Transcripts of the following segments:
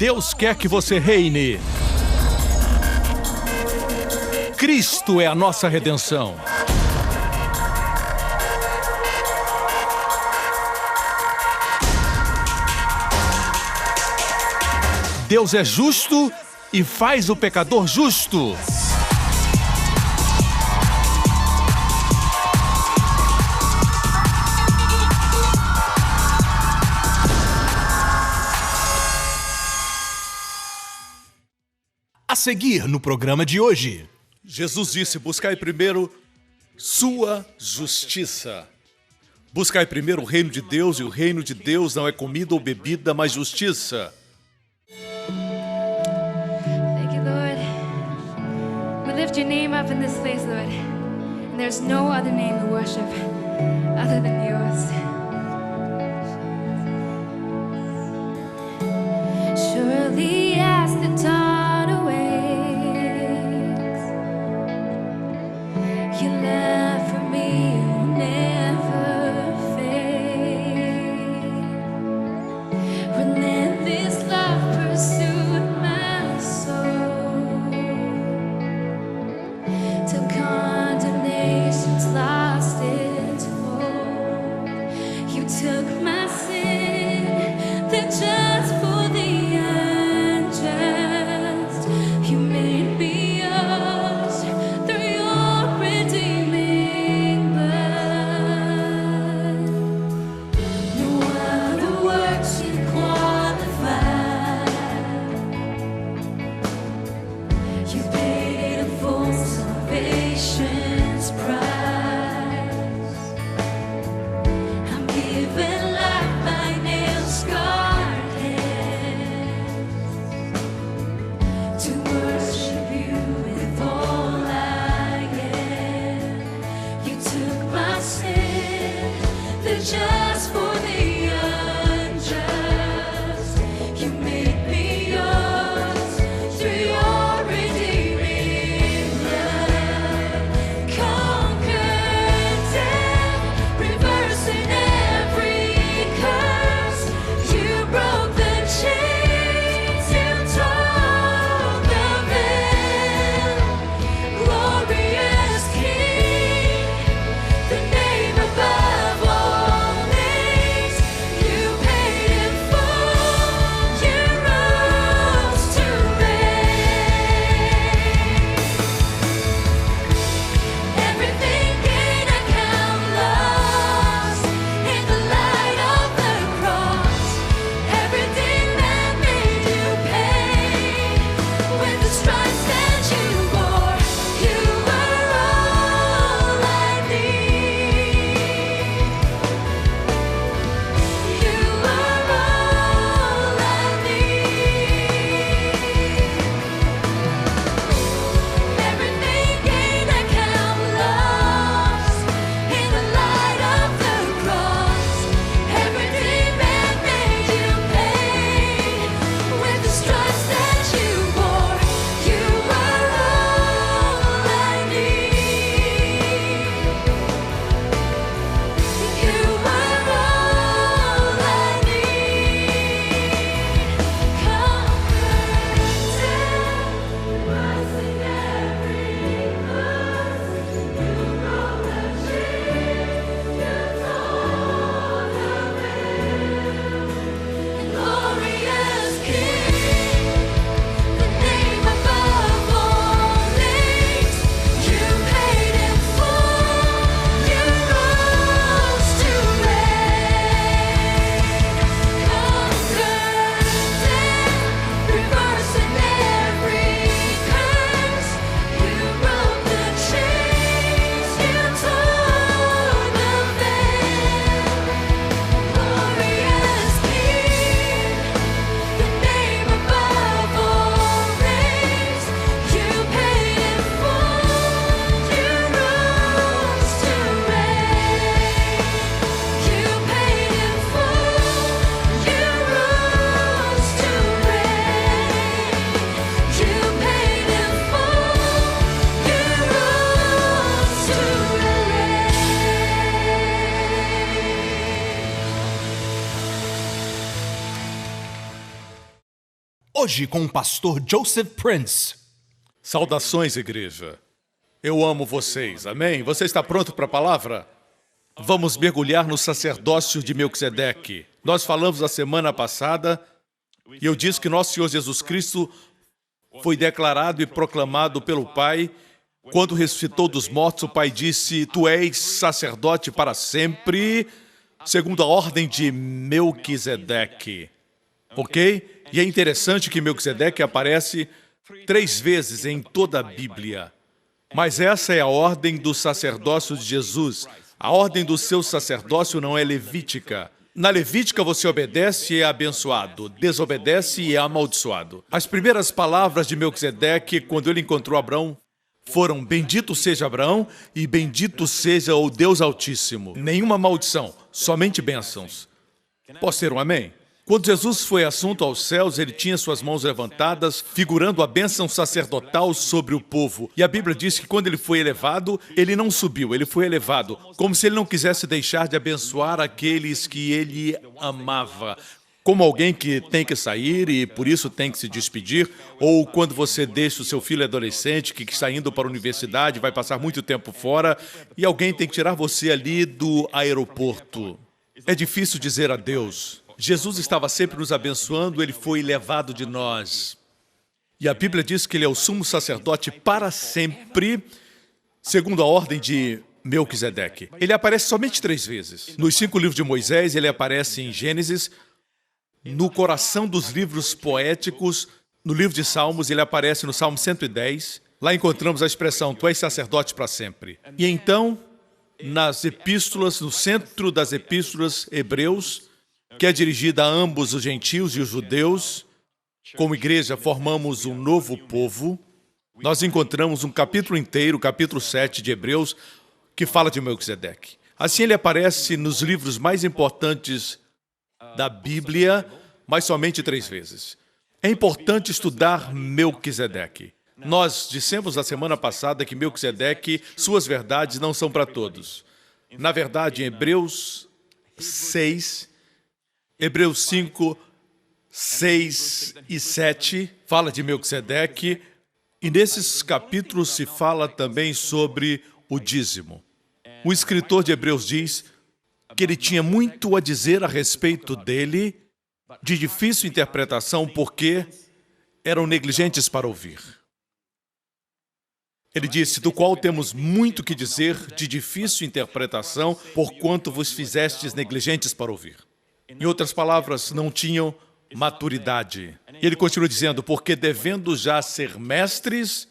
Deus quer que você reine. Cristo é a nossa redenção. Deus é justo e faz o pecador justo. A seguir no programa de hoje. Jesus disse: buscai primeiro sua justiça. Buscai primeiro o reino de Deus, e o reino de Deus não é comida ou bebida, mas justiça. Thank you, Lord. We lift your name up in this place, Lord. And there's no other name to worship other than yours. Surely as the dawn awakes, your love for me will never fade. Relentless love pursued my soul till condemnation's lost its hold. You took my sin, then just for the unjust Hoje com o pastor Joseph Prince. Saudações, igreja. Eu amo vocês, amém? Você está pronto para a palavra? Vamos mergulhar no sacerdócio de Melquisedeque. Nós falamos a semana passada e eu disse que nosso Senhor Jesus Cristo foi declarado e proclamado pelo Pai. Quando ressuscitou dos mortos, o Pai disse: Tu és sacerdote para sempre, segundo a ordem de Melquisedeque. Ok? E é interessante que Melquisedeque aparece 3 vezes em toda a Bíblia. Mas essa é a ordem do sacerdócio de Jesus. A ordem do seu sacerdócio não é levítica. Na Levítica você obedece e é abençoado, desobedece e é amaldiçoado. As primeiras palavras de Melquisedeque, quando ele encontrou Abraão, foram: bendito seja Abraão e bendito seja o Deus Altíssimo. Nenhuma maldição, somente bênçãos. Posso ter um amém? Quando Jesus foi assunto aos céus, ele tinha suas mãos levantadas, figurando a bênção sacerdotal sobre o povo. E a Bíblia diz que quando ele foi elevado, ele não subiu, ele foi elevado, como se ele não quisesse deixar de abençoar aqueles que ele amava. Como alguém que tem que sair e por isso tem que se despedir, ou quando você deixa o seu filho adolescente que está indo para a universidade, vai passar muito tempo fora, e alguém tem que tirar você ali do aeroporto. É difícil dizer adeus. Jesus estava sempre nos abençoando, ele foi levado de nós. E a Bíblia diz que ele é o sumo sacerdote para sempre, segundo a ordem de Melquisedeque. Ele aparece somente 3 vezes. Nos 5 livros de Moisés, ele aparece em Gênesis. No coração dos livros poéticos, no livro de Salmos, ele aparece no Salmo 110. Lá encontramos a expressão: Tu és sacerdote para sempre. E então, nas epístolas, no centro das epístolas, Hebreus, que é dirigida a ambos os gentios e os judeus, como igreja formamos um novo povo, nós encontramos um capítulo inteiro, o capítulo 7 de Hebreus, que fala de Melquisedeque. Assim ele aparece nos livros mais importantes da Bíblia, mas somente 3 vezes. É importante estudar Melquisedeque. Nós dissemos na semana passada que Melquisedeque, suas verdades não são para todos. Na verdade, em Hebreus 6, Hebreus 5, 6 e 7, fala de Melquisedeque, e nesses capítulos se fala também sobre o dízimo. O escritor de Hebreus diz que ele tinha muito a dizer a respeito dele, de difícil interpretação, porque eram negligentes para ouvir. Ele disse: do qual temos muito que dizer, de difícil interpretação, porquanto vos fizestes negligentes para ouvir. Em outras palavras, não tinham maturidade. E ele continua dizendo: porque devendo já ser mestres,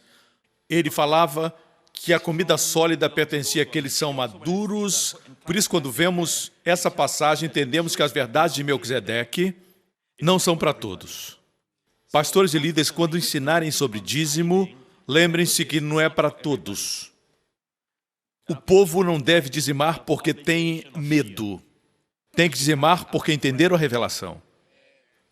ele falava que a comida sólida pertencia àqueles que são maduros. Por isso, quando vemos essa passagem, entendemos que as verdades de Melquisedeque não são para todos. Pastores e líderes, quando ensinarem sobre dízimo, lembrem-se que não é para todos. O povo não deve dizimar porque tem medo. Tem que dizimar porque entenderam a revelação.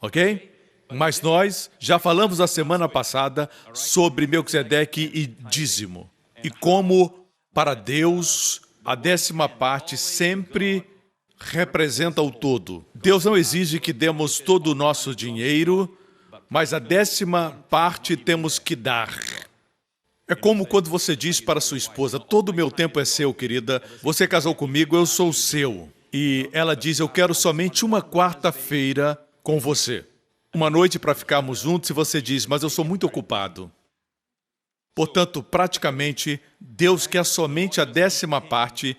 Ok? Mas nós já falamos a semana passada sobre Melquisedeque e dízimo. E como, para Deus, a 10ª parte sempre representa o todo. Deus não exige que demos todo o nosso dinheiro, mas a 10ª parte temos que dar. É como quando você diz para sua esposa: todo o meu tempo é seu, querida. Você casou comigo, eu sou seu. E ela diz: eu quero somente uma quarta-feira com você. Uma noite para ficarmos juntos, e você diz: mas eu sou muito ocupado. Portanto, praticamente, Deus quer somente a 10ª parte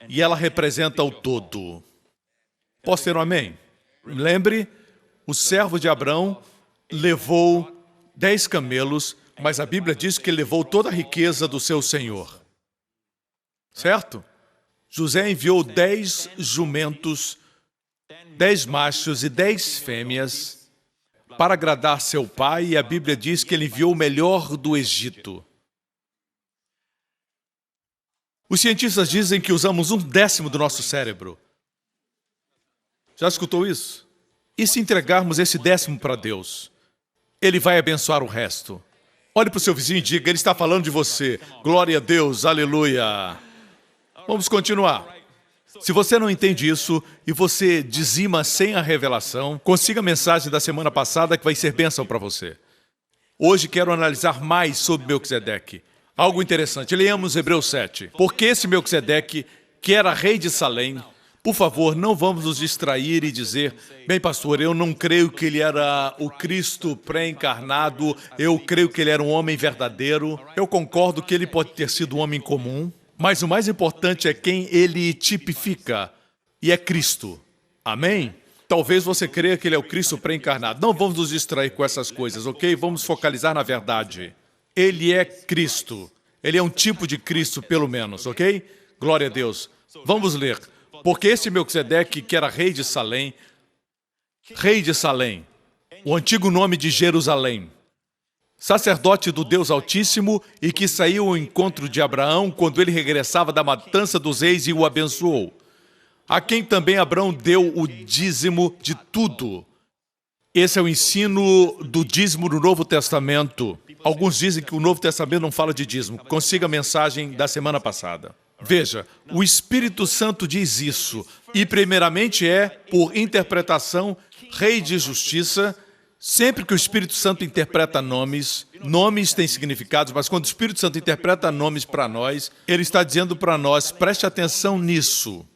e ela representa o todo. Posso ter um amém? Lembre, o servo de Abraão levou 10 camelos, mas a Bíblia diz que ele levou toda a riqueza do seu senhor. Certo? José enviou 10 jumentos, 10 machos e 10 fêmeas para agradar seu pai, e a Bíblia diz que ele enviou o melhor do Egito. Os cientistas dizem que usamos 1/10 do nosso cérebro. Já escutou isso? E se entregarmos esse 10º para Deus? Ele vai abençoar o resto. Olhe para o seu vizinho e diga: ele está falando de você. Glória a Deus, aleluia. Vamos continuar. Se você não entende isso e você dizima sem a revelação, consiga a mensagem da semana passada que vai ser bênção para você. Hoje quero analisar mais sobre Melquisedeque. Algo interessante, leamos Hebreus 7. Porque esse Melquisedeque, que era rei de Salém, por favor, não vamos nos distrair e dizer, bem, pastor, eu não creio que ele era o Cristo pré-encarnado, eu creio que ele era um homem verdadeiro. Eu concordo que ele pode ter sido um homem comum, mas o mais importante é quem ele tipifica, e é Cristo. Amém? Talvez você creia que ele é o Cristo pré-encarnado. Não vamos nos distrair com essas coisas, ok? Vamos focalizar na verdade. Ele é Cristo. Ele é um tipo de Cristo, pelo menos, ok? Glória a Deus. Vamos ler. Porque esse Melquisedeque, que era rei de Salém, o antigo nome de Jerusalém, sacerdote do Deus Altíssimo e que saiu ao encontro de Abraão quando ele regressava da matança dos reis e o abençoou, a quem também Abraão deu o dízimo de tudo. Esse é o ensino do dízimo do Novo Testamento. Alguns dizem que o Novo Testamento não fala de dízimo. Consiga a mensagem da semana passada. Veja, o Espírito Santo diz isso, e primeiramente é, por interpretação, Rei de Justiça. Sempre que o Espírito Santo interpreta nomes têm significados, mas quando o Espírito Santo interpreta nomes para nós, ele está dizendo para nós, preste atenção nisso.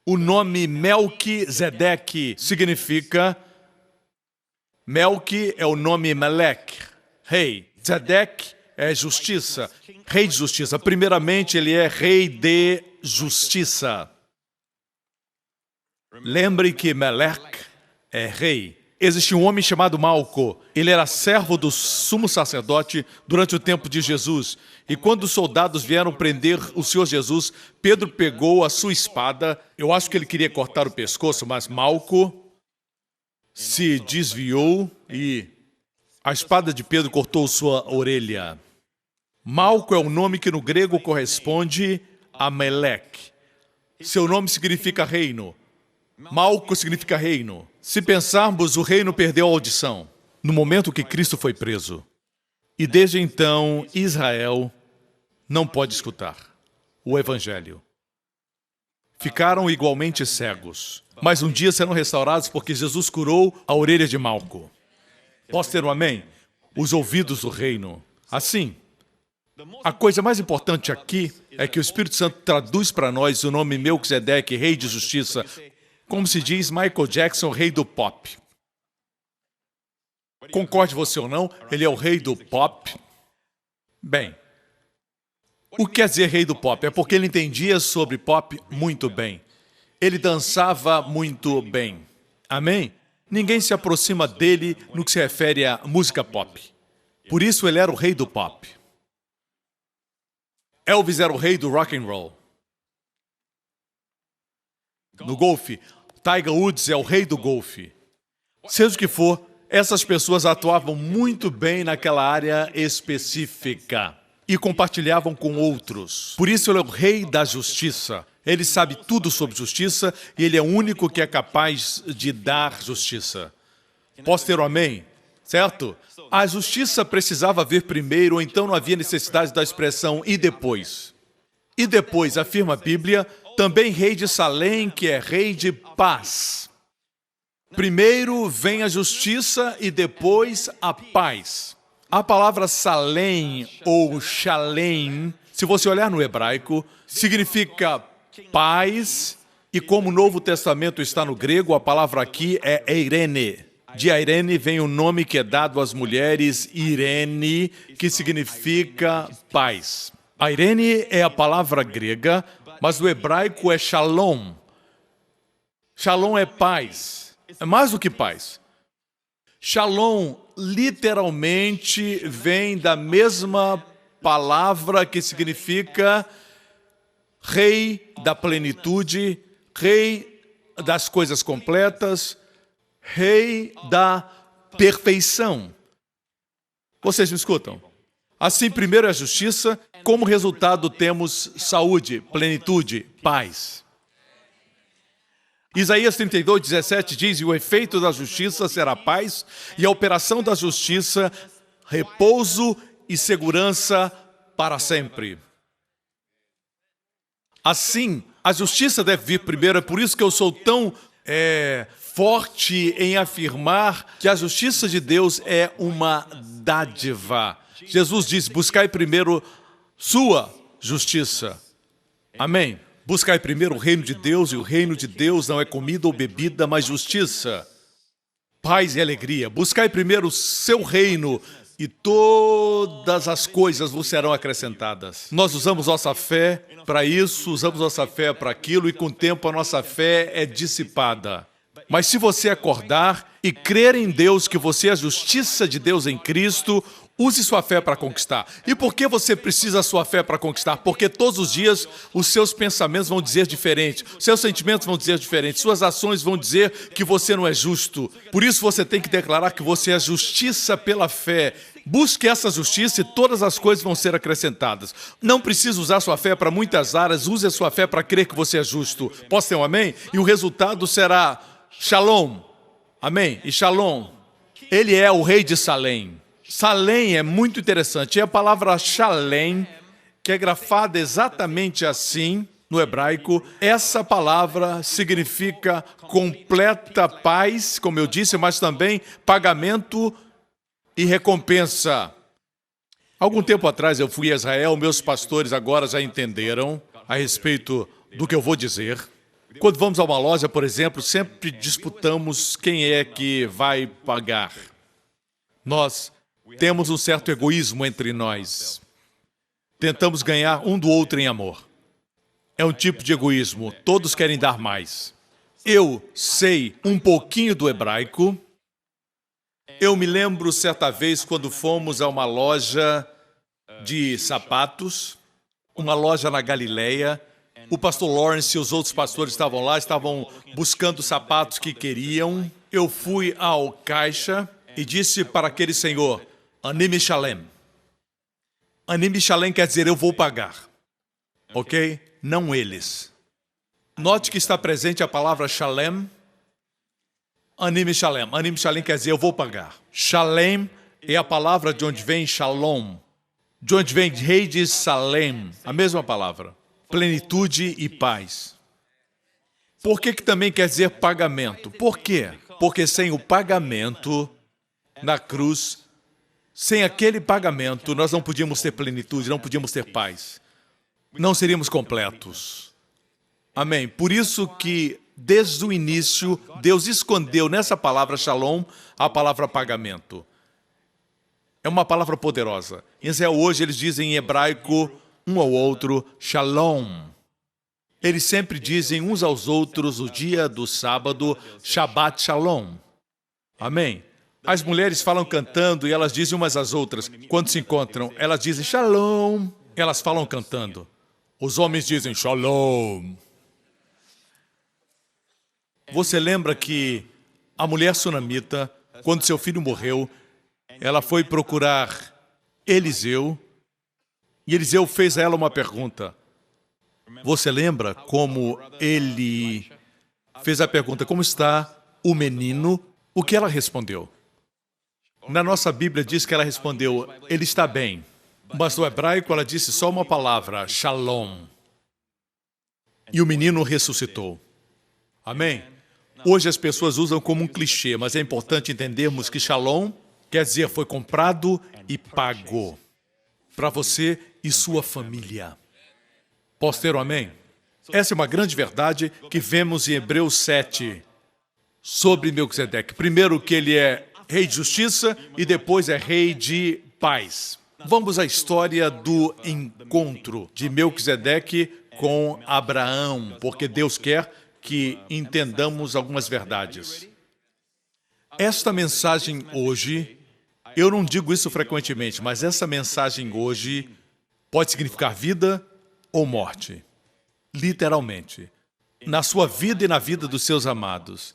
O nome Melquisedeque significa, Melqui é o nome Melec, rei, Zedeque é justiça, rei de justiça. Primeiramente, ele é rei de justiça. Lembre que Melec é rei. Existia um homem chamado Malco. Ele era servo do sumo sacerdote durante o tempo de Jesus. E quando os soldados vieram prender o Senhor Jesus, Pedro pegou a sua espada. Eu acho que ele queria cortar o pescoço, mas Malco se desviou e a espada de Pedro cortou sua orelha. Malco é o nome que no grego corresponde a Melec. Seu nome significa reino. Malco significa reino. Se pensarmos, o reino perdeu a audição no momento que Cristo foi preso. E desde então, Israel não pode escutar o Evangelho. Ficaram igualmente cegos, mas um dia serão restaurados porque Jesus curou a orelha de Malco. Posso ter um amém? Os ouvidos do reino. Assim, a coisa mais importante aqui é que o Espírito Santo traduz para nós o nome Melquisedeque, rei de justiça, como se diz Michael Jackson, rei do pop. Concorde você ou não, ele é o rei do pop. Bem, o que quer dizer rei do pop? É porque ele entendia sobre pop muito bem. Ele dançava muito bem. Amém? Ninguém se aproxima dele no que se refere à música pop. Por isso ele era o rei do pop. Elvis era o rei do rock and roll. No golfe, Tiger Woods é o rei do golfe. Seja o que for, essas pessoas atuavam muito bem naquela área específica e compartilhavam com outros. Por isso ele é o rei da justiça. Ele sabe tudo sobre justiça e ele é o único que é capaz de dar justiça. Posso ter um amém? Certo? A justiça precisava vir primeiro, ou então não havia necessidade da expressão e depois. E depois, afirma a Bíblia, também rei de Salém, que é rei de paz. Primeiro vem a justiça e depois a paz. A palavra Salém ou Shalem, se você olhar no hebraico, significa paz, e como o Novo Testamento está no grego, a palavra aqui é Eirene. De Eirene vem o nome que é dado às mulheres, Irene, que significa paz. A Irene é a palavra grega, mas o hebraico é Shalom. Shalom é paz. É mais do que paz. Shalom literalmente vem da mesma palavra que significa rei da plenitude, rei das coisas completas, rei da perfeição. Vocês me escutam? Assim, primeiro é a justiça, como resultado temos saúde, plenitude, paz. Isaías 32:17 diz, e o efeito da justiça será paz, e a operação da justiça, repouso e segurança para sempre. Assim, A justiça deve vir primeiro, é por isso que eu sou tão forte em afirmar que a justiça de Deus é uma dádiva. Jesus disse, buscai primeiro sua justiça. Amém? Buscai primeiro o reino de Deus, e o reino de Deus não é comida ou bebida, mas justiça, paz e alegria. Buscai primeiro o seu reino, e todas as coisas vos serão acrescentadas. Nós usamos nossa fé para isso, usamos nossa fé para aquilo, e com o tempo a nossa fé é dissipada. Mas se você acordar e crer em Deus, que você é a justiça de Deus em Cristo, use sua fé para conquistar. E por que você precisa da sua fé para conquistar? Porque todos os dias os seus pensamentos vão dizer diferente, seus sentimentos vão dizer diferente, suas ações vão dizer que você não é justo. Por isso você tem que declarar que você é justiça pela fé. Busque essa justiça e todas as coisas vão ser acrescentadas. Não precisa usar sua fé para muitas áreas, use a sua fé para crer que você é justo. Posso ter um amém? E o resultado será Shalom. Amém? E Shalom, ele é o rei de Salém. Salém é muito interessante. É a palavra Shalem, que é grafada exatamente assim no hebraico. Essa palavra significa completa paz, como eu disse, mas também pagamento e recompensa. Algum tempo atrás eu fui a Israel, meus pastores agora já entenderam a respeito do que eu vou dizer. Quando vamos a uma loja, por exemplo, sempre disputamos quem é que vai pagar. Nós temos um certo egoísmo entre nós. Tentamos ganhar um do outro em amor. É um tipo de egoísmo. Todos querem dar mais. Eu sei um pouquinho do hebraico. Eu me lembro certa vez quando fomos a uma loja de sapatos, uma loja na Galileia. O pastor Lawrence e os outros pastores estavam lá, estavam buscando sapatos que queriam. Eu fui ao caixa e disse para aquele senhor, Ani Mishalem. Ani Mishalem quer dizer eu vou pagar. Ok? Não eles. Note que está presente a palavra Shalem. Ani Mishalem. Ani Mishalem quer dizer eu vou pagar. Shalem é a palavra de onde vem Shalom. De onde vem rei de Salem. A mesma palavra. Plenitude e paz. Por que também quer dizer pagamento? Por quê? Porque sem o pagamento na cruz, sem aquele pagamento, nós não podíamos ter plenitude, não podíamos ter paz. Não seríamos completos. Amém? Por isso que, desde o início, Deus escondeu nessa palavra Shalom a palavra pagamento. É uma palavra poderosa. Em Israel hoje eles dizem em hebraico um ao outro Shalom. Eles sempre dizem uns aos outros o dia do sábado, Shabbat Shalom. Amém? As mulheres falam cantando e elas dizem umas às outras. Quando se encontram, elas dizem Shalom. Elas falam cantando. Os homens dizem Shalom. Você lembra que a mulher sunamita, quando seu filho morreu, ela foi procurar Eliseu, e Eliseu fez a ela uma pergunta. Você lembra como ele fez a pergunta, como está o menino? O que ela respondeu? Na nossa Bíblia diz que ela respondeu, ele está bem. Mas no hebraico ela disse só uma palavra, Shalom. E o menino ressuscitou. Amém? Hoje as pessoas usam como um clichê, mas é importante entendermos que Shalom quer dizer foi comprado e pago para você e sua família. Posso ter um amém? Essa é uma grande verdade que vemos em Hebreus 7 sobre Melquisedeque. Primeiro que ele é rei de justiça e depois é rei de paz. Vamos à história do encontro de Melquisedeque com Abraão, porque Deus quer que entendamos algumas verdades. Esta mensagem hoje, eu não digo isso frequentemente, mas essa mensagem hoje pode significar vida ou morte. Literalmente. Na sua vida e na vida dos seus amados.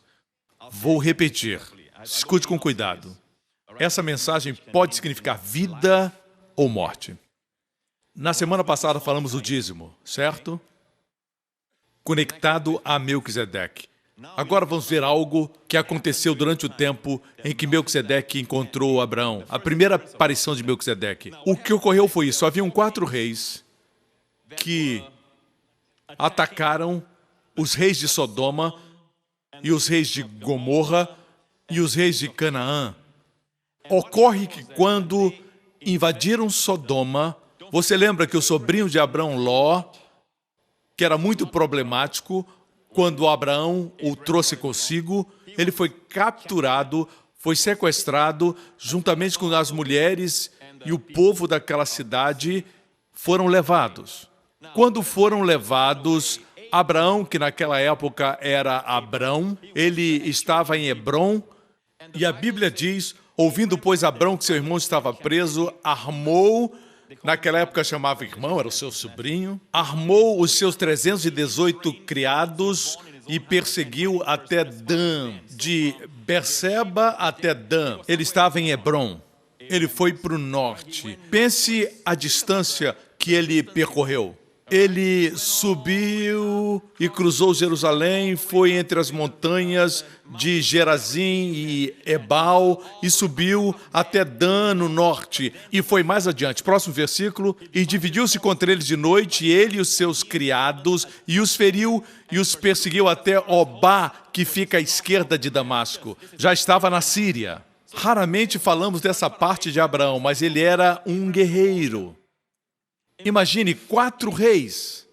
Vou repetir. Escute com cuidado. Essa mensagem pode significar vida ou morte. Na semana passada falamos do dízimo, certo? Conectado a Melquisedeque. Agora vamos ver algo que aconteceu durante o tempo em que Melquisedeque encontrou Abraão. A primeira aparição de Melquisedeque. O que ocorreu foi isso. Haviam 4 reis que atacaram os reis de Sodoma e os reis de Gomorra e os reis de Canaã. Ocorre que quando invadiram Sodoma, você lembra que o sobrinho de Abraão, Ló, que era muito problemático, quando Abraão o trouxe consigo, ele foi capturado, foi sequestrado, juntamente com as mulheres e o povo daquela cidade foram levados. Quando foram levados, Abraão, que naquela época era Abrão, ele estava em Hebrom, e a Bíblia diz, ouvindo, pois, Abrão que seu irmão estava preso, armou, naquela época chamava irmão, era o seu sobrinho, armou os seus 318 criados e perseguiu até Dan, de Berseba até Dan. Ele estava em Hebrom. Ele foi para o norte. Pense a distância que ele percorreu. Ele subiu e cruzou Jerusalém, foi entre as montanhas de Gerazim e Ebal e subiu até Dan, no norte. E foi mais adiante, próximo versículo, e dividiu-se contra eles de noite, ele e os seus criados, e os feriu e os perseguiu até Obá, que fica à esquerda de Damasco. Já estava na Síria. Raramente falamos dessa parte de Abraão, mas ele era um guerreiro. Imagine 4 reis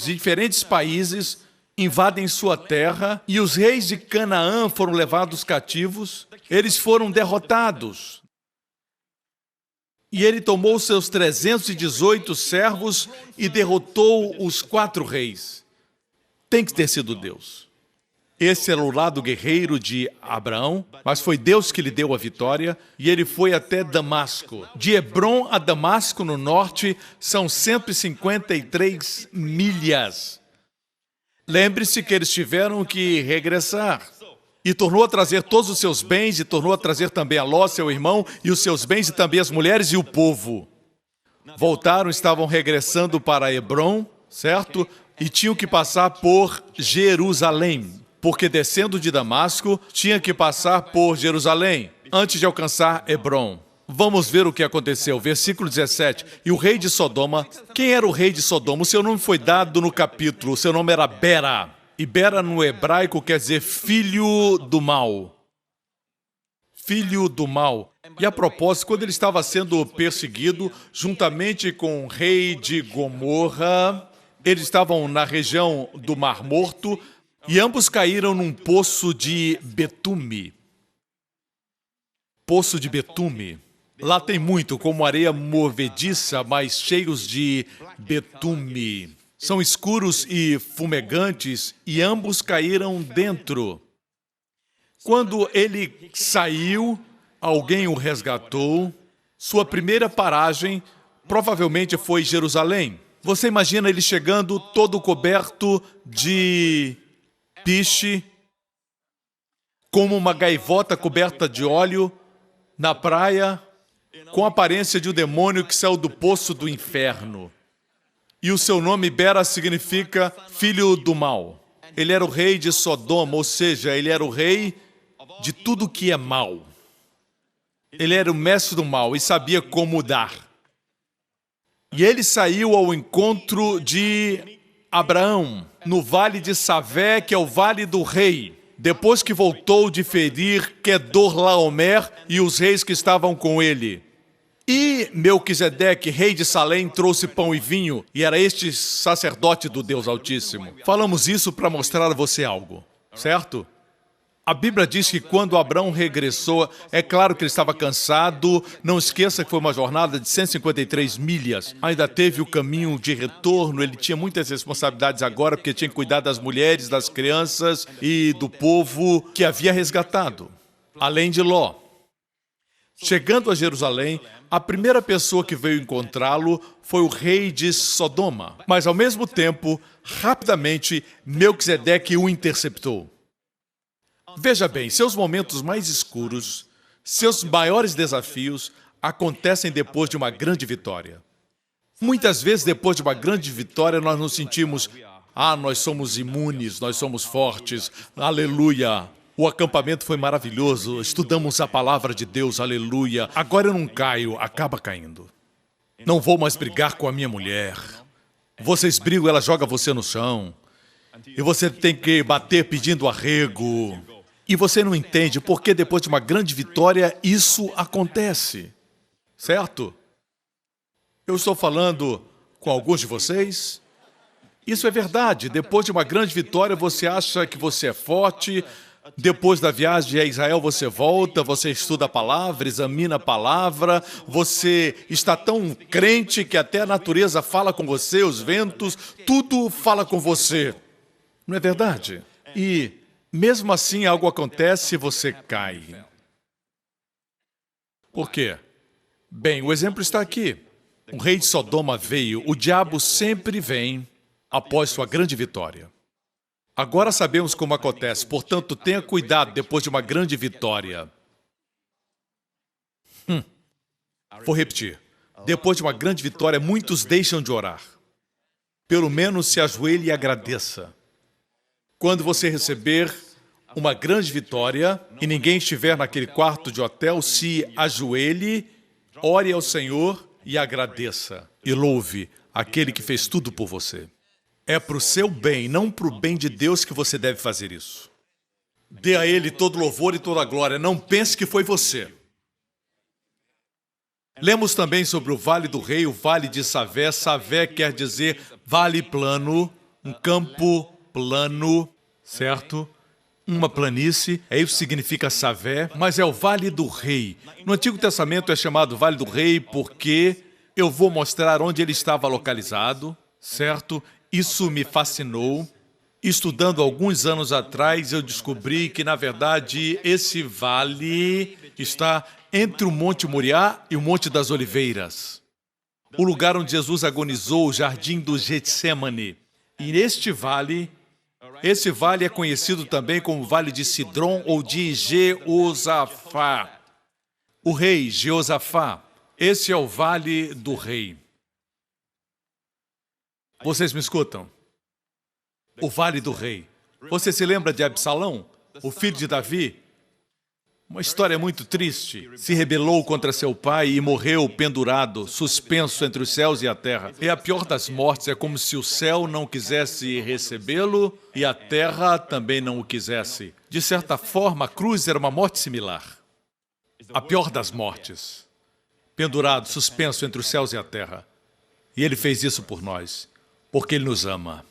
de diferentes países invadem sua terra e os reis de Canaã foram levados cativos, eles foram derrotados. E ele tomou seus 318 servos e derrotou os 4 reis. Tem que ter sido Deus. Esse era o lado guerreiro de Abraão, mas foi Deus que lhe deu a vitória, e ele foi até Damasco. De Hebrom a Damasco, no norte, são 153 milhas. Lembre-se que eles tiveram que regressar. E tornou a trazer todos os seus bens, e tornou a trazer também a Ló, seu irmão, e os seus bens, e também as mulheres e o povo. Voltaram, estavam regressando para Hebrom, certo? E tinham que passar por Jerusalém. Porque descendo de Damasco, tinha que passar por Jerusalém, antes de alcançar Hebrom. Vamos ver o que aconteceu. Versículo 17. E o rei de Sodoma, quem era o rei de Sodoma? O seu nome foi dado no capítulo, o seu nome era Bera. E Bera no hebraico quer dizer filho do mal. Filho do mal. E a propósito, quando ele estava sendo perseguido, juntamente com o rei de Gomorra, eles estavam na região do Mar Morto, e ambos caíram num poço de betume. Poço de betume. Lá tem muito, como areia movediça, mas cheios de betume. São escuros e fumegantes, e ambos caíram dentro. Quando ele saiu, alguém o resgatou. Sua primeira paragem provavelmente foi Jerusalém. Você imagina ele chegando todo coberto de piche, como uma gaivota coberta de óleo, na praia, com a aparência de um demônio que saiu do poço do inferno. E o seu nome, Bera, significa filho do mal. Ele era o rei de Sodoma, ou seja, ele era o rei de tudo que é mal. Ele era o mestre do mal e sabia como dar. E ele saiu ao encontro de Abraão, no vale de Savé, que é o vale do rei, depois que voltou de ferir Quedorlaomer e os reis que estavam com ele. E Melquisedeque, rei de Salém, trouxe pão e vinho, e era este sacerdote do Deus Altíssimo. Falamos isso para mostrar a você algo, certo? A Bíblia diz que quando Abraão regressou, é claro que ele estava cansado, não esqueça que foi uma jornada de 153 milhas, ainda teve o caminho de retorno, ele tinha muitas responsabilidades agora, porque tinha que cuidar das mulheres, das crianças e do povo que havia resgatado, além de Ló. Chegando a Jerusalém, a primeira pessoa que veio encontrá-lo foi o rei de Sodoma, mas ao mesmo tempo, rapidamente, Melquisedeque o interceptou. Veja bem, seus momentos mais escuros, seus maiores desafios acontecem depois de uma grande vitória. Muitas vezes, depois de uma grande vitória, nós nos sentimos, nós somos imunes, nós somos fortes, aleluia. O acampamento foi maravilhoso, estudamos a palavra de Deus, aleluia. Agora eu não caio, acaba caindo. Não vou mais brigar com a minha mulher. Vocês brigam, ela joga você no chão. E você tem que bater pedindo arrego. E você não entende porque depois de uma grande vitória isso acontece. Certo? Eu estou falando com alguns de vocês. Isso é verdade. Depois de uma grande vitória, você acha que você é forte. Depois da viagem a Israel, você volta, você estuda a palavra, examina a palavra, você está tão crente que até a natureza fala com você, os ventos, tudo fala com você. Não é verdade? E, mesmo assim, algo acontece e você cai. Por quê? Bem, o exemplo está aqui. O rei de Sodoma veio, o diabo sempre vem após sua grande vitória. Agora sabemos como acontece, portanto, tenha cuidado depois de uma grande vitória. Vou repetir. Depois de uma grande vitória, muitos deixam de orar. Pelo menos se ajoelhe e agradeça. Quando você receber uma grande vitória e ninguém estiver naquele quarto de hotel, se ajoelhe, ore ao Senhor e agradeça. E louve aquele que fez tudo por você. É para o seu bem, não para o bem de Deus que você deve fazer isso. Dê a Ele todo louvor e toda a glória. Não pense que foi você. Lemos também sobre o Vale do Rei, o Vale de Savé. Savé quer dizer vale plano, um campo plano, certo? Uma planície, é isso que significa Savé, mas é o Vale do Rei. No Antigo Testamento é chamado Vale do Rei porque eu vou mostrar onde ele estava localizado, certo? Isso me fascinou. Estudando alguns anos atrás, eu descobri que, na verdade, esse vale está entre o Monte Moriá e o Monte das Oliveiras. O lugar onde Jesus agonizou, o Jardim do Getsêmani. E esse vale é conhecido também como Vale de Sidrom ou de Jeosafá. O rei Jeosafá. Esse é o Vale do Rei. Vocês me escutam? O Vale do Rei. Você se lembra de Absalão, o filho de Davi? Uma história muito triste. Se rebelou contra seu pai e morreu pendurado, suspenso entre os céus e a terra. É a pior das mortes, é como se o céu não quisesse recebê-lo e a terra também não o quisesse. De certa forma, a cruz era uma morte similar. A pior das mortes. Pendurado, suspenso entre os céus e a terra. E ele fez isso por nós, porque ele nos ama.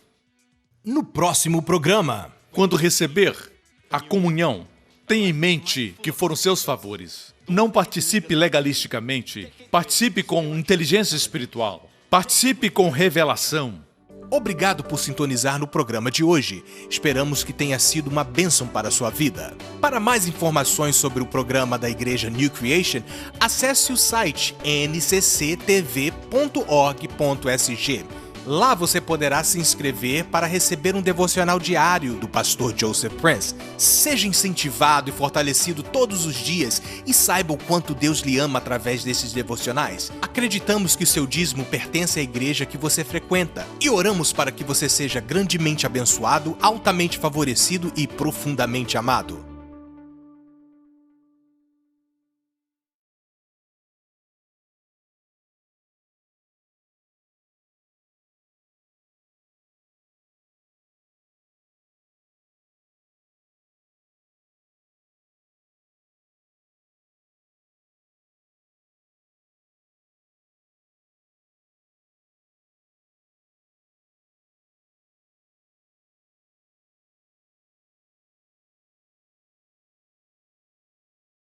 No próximo programa, quando receber a comunhão, tenha em mente que foram seus favores. Não participe legalisticamente. Participe com inteligência espiritual. Participe com revelação. Obrigado por sintonizar no programa de hoje. Esperamos que tenha sido uma bênção para a sua vida. Para mais informações sobre o programa da Igreja New Creation, acesse o site ncctv.org.sg. Lá você poderá se inscrever para receber um devocional diário do pastor Joseph Prince. Seja incentivado e fortalecido todos os dias e saiba o quanto Deus lhe ama através desses devocionais. Acreditamos que seu dízimo pertence à igreja que você frequenta e oramos para que você seja grandemente abençoado, altamente favorecido e profundamente amado.